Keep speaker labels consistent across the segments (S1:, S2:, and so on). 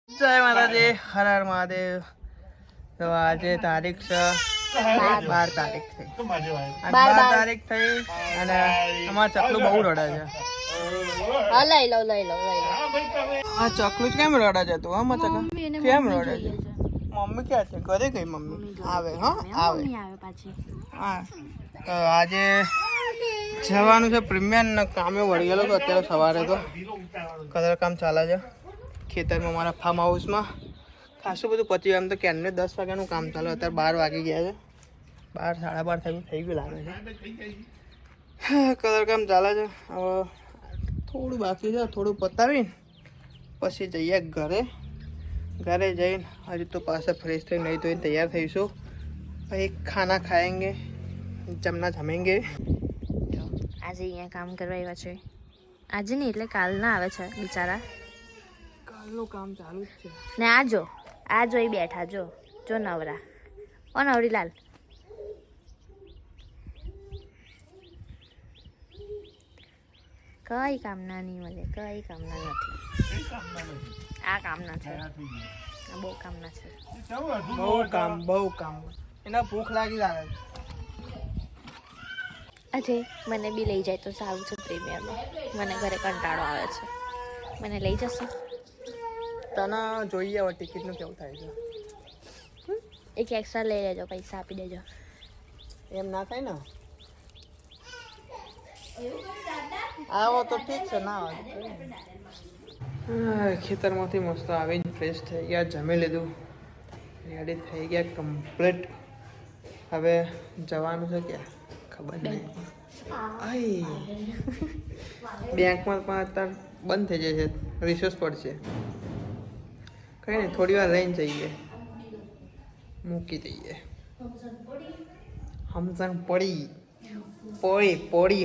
S1: જય માતાજી, હર હર મહાદેવ. તો આજે તારીખ છે 12 તારીખ થઈ. 12 તારીખ થઈ અને અમાર ચકલું બહુ રડે છે.
S2: લઈ લો
S1: આ ચકલું કેમ રડે છે તું? હા ચકલું કેમ રડે છે? મમ્મી ક્યાં છે? ઘરે ગઈ મમ્મી. આવે આવે
S2: પાછી.
S1: હા તો આજે જવાનું છે પ્રીમિયર ને કામે વળી ગયેલો તો અત્યારે સવારે તો કલર કામ ચાલે છે ખેતરમાં મારા ફાર્મ હાઉસમાં. ખાસું બધું પચ્યું એમ તો ક્યારને 10 વાગ્યાનું કામ ચાલે, અત્યારે 12 વાગી ગયા છે. 12 સાડા 12 થઈ ગયું લાગે છે. કલર કામ ચાલે છે. હવે થોડું બાકી છે, થોડું પતાવીને પછી જઈએ ઘરે. ઘરે જઈને હજુ તો પાછા ફ્રેશ થઈ નહીં ધોઈને તૈયાર થઈશું. પછી ખાના ખાएंगे, જમેंगे.
S2: આજે અહીંયા કામ કરવા આવ્યા છે. આજે નહીં એટલે કાલના આવે છે બિચારા.
S1: કાલનું કામ ચાલુ જ છે
S2: ને આ જો એ બેઠા જો નવરા. ઓ નવરીલાલ, કઈ કામના નહીં મળે, કઈ કામના નથી. આ કામના છે, બહુ કામના છે.
S1: બહુ કામ. એના ભૂખ લાગી લાગે છે.
S2: આજે મને બી લઈ જાય તો સારું છે પ્રીમિયરમાં. મને ઘરે કંટાળો આવે છે. મને લઈ જશો?
S1: તને જોઈએ હવે ટિકિટનું કેવું થાય છે.
S2: એક એક્સ્ટ્રા લઈ લેજો, પૈસા આપી દેજો.
S1: એમ ના થાય ને. આવો તો ઠીક છે, ના આવે. ખેતરમાંથી મસ્ત આવીને ફ્રેશ થઈ ગયા, જમી લીધું, રેડી થઈ ગયા કમ્પ્લીટ. હવે જવાનું છે ક્યાં ખબર નહીં. બેંકમાં પણ અત્યારે બંધ થઈ જાય છે, રિસોર્સ પડશે. કઈ નહીં, થોડી વાર લઈને જઈએ, મૂકી દઈએ. હમસણ પડી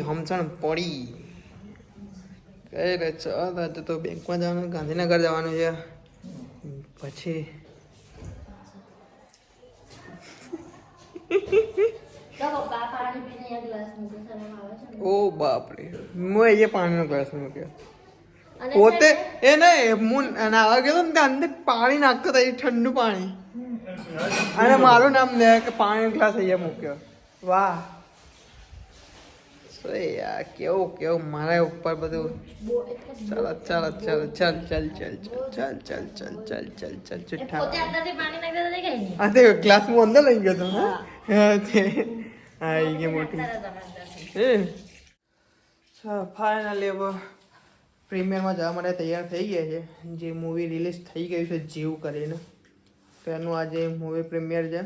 S1: હમસણ પડી. કઈ રે ચાલ, આજે તો બેંકમાં જવાનું, ગાંધીનગર જવાનું છે. પછી ઓ બાપરે, મેં એ પાણીનો ગ્લાસ મૂક્યો પોતે. એ નહીં, હું નાવા ગયો ને ત્યાં અંદર પાણી નાખતો હતો, ઠંડુ પાણી. અને મારું નામ લે કે પાણીનો ગ્લાસ અહીંયા મૂક્યો. વાહ યાર, કેવું મારા ઉપર બધું. ચાલ ચિઠ્ઠા. હા તે ગ્લાસ હું અંદર લઈ ગયો હતો. હા એ મોટી. ફાઇનલી હવે પ્રીમિયરમાં જવા માટે તૈયાર થઈ ગયા છે. જે મૂવી રિલીઝ થઈ ગયું છે જીવ કરીને, તો એનું આજે મૂવી પ્રીમિયર છે.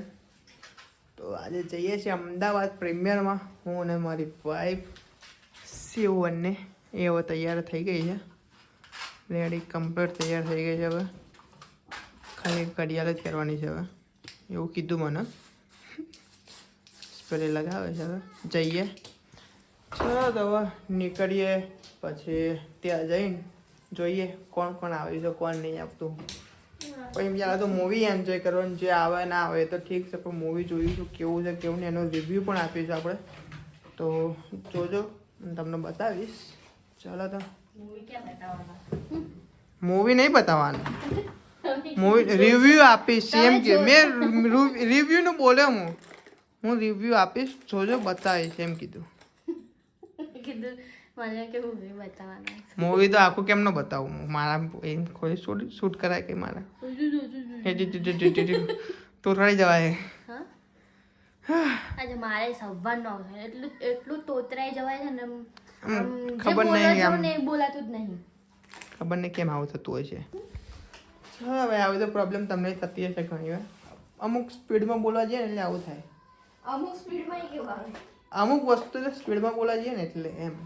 S1: તો આજે જઈએ છીએ અમદાવાદ પ્રીમિયરમાં. હું અને મારી વાઈફ શિવને એ હવે તૈયાર થઈ ગઈ છે, રેડી કમ્પ્લીટ તૈયાર થઈ ગઈ છે. હવે ખાલી ઘડિયાળ જ કરવાની છે હવે, એવું કીધું મને. સ્પ્રે લગાવે છે. હવે જઈએ, ચલો તો હવે નીકળીએ. પછી ત્યાં જઈને જોઈએ કોણ કોણ આવ્યું છે, કોણ નહીં આવતું. પછી જ્યારે તો મૂવી એન્જોય કરવાનું, જે આવે ના આવે તો ઠીક છે, પણ મૂવી જોઈશું કેવું છે કેવું નહીં, એનો રિવ્યૂ પણ આપીશું આપણે. તો જોજો, તમને બતાવીશ. ચાલો તો મૂવી નહીં બતાવવાનું, મૂવી રિવ્યૂ આપીશ. એમ કે મેં રિવ્યૂનું બોલ્યો, હું રિવ્યૂ આપીશ, જોજો બતાવીશ એમ કીધું. મૂવી તો આખું કેમ ન બતાવું? મારા એમ કોઈ શૂટ કરાય કે મારા તોરાઈ જવાય.
S2: આજે મારે સવારનો એટલું તોતરાઈ જવાય છે ને,
S1: ખબર નહીં,
S2: બોલાતું જ નહીં.
S1: ખબર નહીં કેમ આવું થતું હોય છે. હવે આવી તો પ્રોબ્લેમ તમને થતી હશે ઘણી વાર. અમુક સ્પીડમાં બોલવા જઈએ ને એટલે આવું થાય.
S2: અમુક સ્પીડમાં કેવું આવે,
S1: અમુક વસ્તુ સ્પીડમાં બોલવા જઈએ ને એટલે એમ.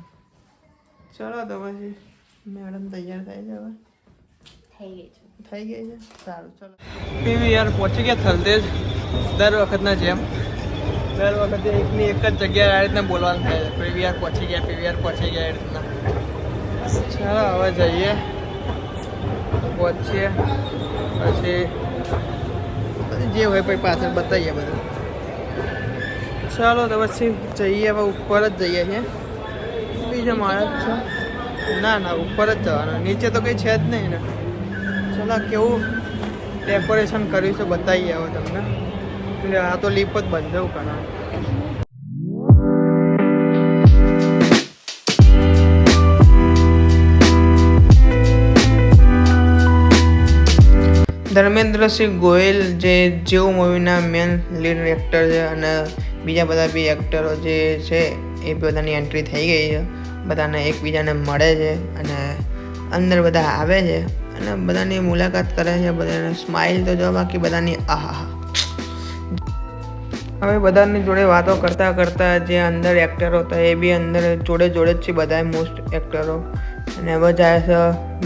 S1: ચલો તો પછી મેડમ તૈયાર થાય છે. હવે થઈ ગઈ છે. સારું, ચલો. પીવીઆર પહોંચી ગયા થલતેજ. દર વખતના જેમ દર વખતે એકની એક જ જગ્યાએ આ રીતના બોલવાનું થાય છે. પીવીઆર પહોંચી ગયા એ રીતના. ચાલો હવે જઈએ, પહોંચીએ, પછી જે હોય પછી પાછળ બતાવીએ બધું. ચાલો તો પછી જઈએ. હવે ઉપર જ જઈએ છીએ, બીજા મારા જ છે. ના ઉપર જ જવાનું, નીચે તો કંઈ છે જ નહીં ને. ચલો કેવું ડેકોરેશન કર્યું છે બતાવી આવો તમને. એટલે આ તો લીપ જ બંધ જવું કરા. ધર્મેન્દ્રસિંહ ગોયલ જે જીવ મૂવીના મેન લીડ એક્ટર છે અને બીજા બધા બી એક્ટરો જે છે એ બધાની એન્ટ્રી થઈ ગઈ છે. બધાને એકબીજાને મળે છે અને અંદર બધા આવે છે અને બધાની મુલાકાત કરે છે. બધાને સ્માઇલ તો જો બાકી બધાની આહા. હવે બધાની જોડે વાતો કરતાં કરતાં જે અંદર એક્ટરો હતા એ બી અંદર જોડે જ છે બધા મોસ્ટ એક્ટરો. અને હવે જાય છે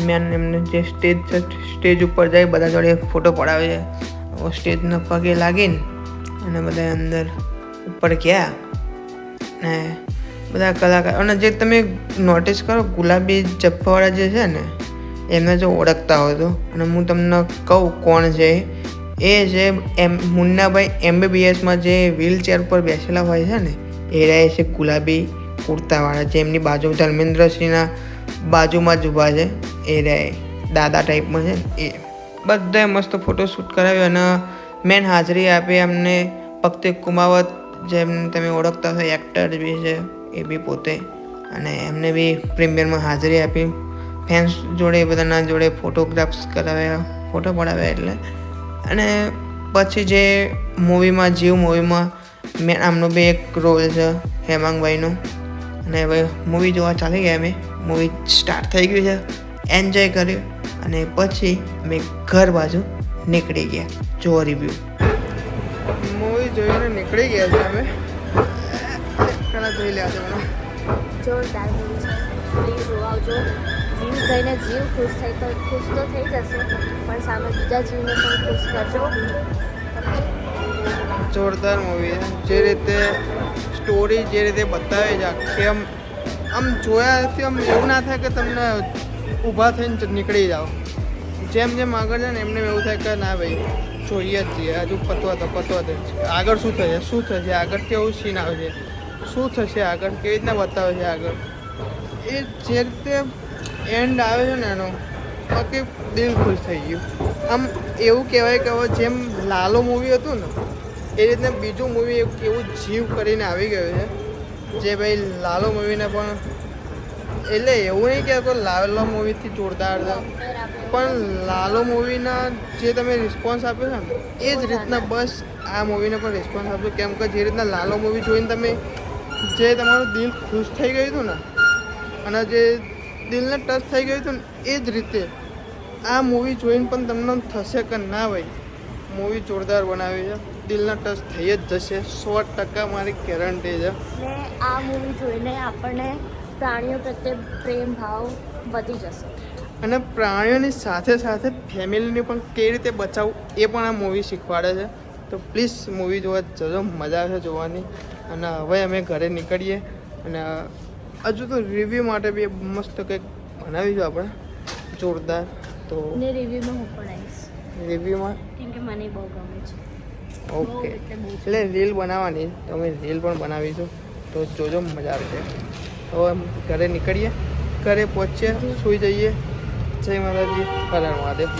S1: મેન એમને જે સ્ટેજ છે સ્ટેજ ઉપર જાય બધા જોડે ફોટો પડાવે છે. સ્ટેજના પગે લાગીને અને બધા અંદર ઉપર ગયા ને બધા કલાકાર. અને જે તમે નોટિસ કરો ગુલાબી જપ્પાવાળા જે છે ને એમને જો ઓળખતા હોય તો, અને હું તમને કહું કોણ છે એ છે મુન્નાભાઈ MBBSમાં જે વ્હીલચેર પર બેસેલા હોય છે ને એ રહે છે ગુલાબી કુર્તાવાળા, જે એમની બાજુ ધર્મેન્દ્રસિંહના બાજુમાં જ ઊભા છે. એ રહે દાદા ટાઈપમાં છે ને એ. બધાએ મસ્ત ફોટોશૂટ કરાવ્યો અને મેન હાજરી આપી અમને પક્તિક કુમાવત, જેમ તમે ઓળખતા હોય એક્ટર બી છે એ બી પોતે. અને એમને બી પ્રીમિયરમાં હાજરી આપી. ફેન્સ જોડે બધાના જોડે ફોટોગ્રાફ્સ કરાવ્યા, ફોટો પડાવ્યા એટલે. અને પછી જે મૂવીમાં જીવ મૂવીમાં મેં આમનો બી એક રોલ છે હેમાંગભાઈનો. અને હવે મૂવી જોવા ચાલી ગયા અમે. મૂવી સ્ટાર્ટ થઈ ગયું છે, એન્જોય કર્યું અને પછી અમે ઘર બાજુ નીકળી ગયા. જો રિવ્યૂ મૂવી જોઈને નીકળી ગયા છે અમે. ઘણા જોઈ લ્યા છે મને.
S2: જોરદાર મૂવી છે, પ્લીઝ જોવા આવજો. જીવ થઈને જીવ ખુશ તો થઈ જશે, પણ સામે બીજા જીવને પણ ખુશ કરજો.
S1: જોરદાર મૂવી છે. જે રીતે સ્ટોરી જે રીતે બતાવે છે આખી આમ જોયાથી આમ એવું ના થાય કે તમને ઊભા થઈને નીકળી જાઓ. જેમ જેમ આગળ જાય ને એમને એવું થાય કે ના ભાઈ જોઈએ જ જઈએ, હજુ પતવા દો આગળ શું થશે આગળ કેવું સીન આવે છે, શું થશે આગળ, કેવી રીતના બતાવે છે આગળ. એ જે રીતે એન્ડ આવે છે ને એનો બાકી દિલ ખુશ થઈ ગયું. આમ એવું કહેવાય કે હવે જેમ લાલો મૂવી હતું ને એ રીતના બીજું મૂવી એવું જીવ કરીને આવી ગયું છે. જે ભાઈ લાલો મૂવીને પણ એટલે એવું નહીં કહેતો લાલો મૂવીથી જોરદાર છે, પણ લાલો મૂવીના જે તમે રિસ્પોન્સ આપ્યો છે ને એ જ રીતના બસ આ મૂવીને પણ રિસ્પોન્સ આપજો. કેમ કે જે રીતના લાલો મૂવી જોઈને તમે જે તમારું દિલ ખુશ થઈ ગયું હતું ને અને જે દિલને ટચ થઈ ગયું હતું ને એ જ રીતે આ મૂવી જોઈને પણ તમને થશે કે ના ભાઈ મૂવી જોરદાર બનાવી છે, દિલને ટચ થઈ જ જશે 100% મારી ગેરંટી છે.
S2: ને આ મૂવી જોઈને આપણને પ્રાણીઓ પ્રત્યે પ્રેમ ભાવ વધી જશે.
S1: અને પ્રાણીઓની સાથે સાથે ફેમિલીને પણ કેવી રીતે બચાવવું એ પણ આ મૂવી શીખવાડે છે. તો પ્લીઝ મૂવી જોવા જજો, મજા આવે જોવાની. અને હવે અમે ઘરે નીકળીએ અને હજુ તો રિવ્યૂ માટે બી મસ્ત કંઈક બનાવીશું આપણે જોરદાર. તો
S2: ને રિવ્યૂમાં હું પણ આવીશ.
S1: રિવ્યૂમાં
S2: કેમ કે મને બહુ ગમે છે.
S1: ઓકે, એટલે રીલ બનાવવાની તો અમે રીલ પણ બનાવીશું. તો જોજો મજા આવશે. હવે ઘરે નીકળીએ, ઘરે પહોંચીએ, સૂઈ જઈએ. જય માતાજી, હર હર મહાદેવ.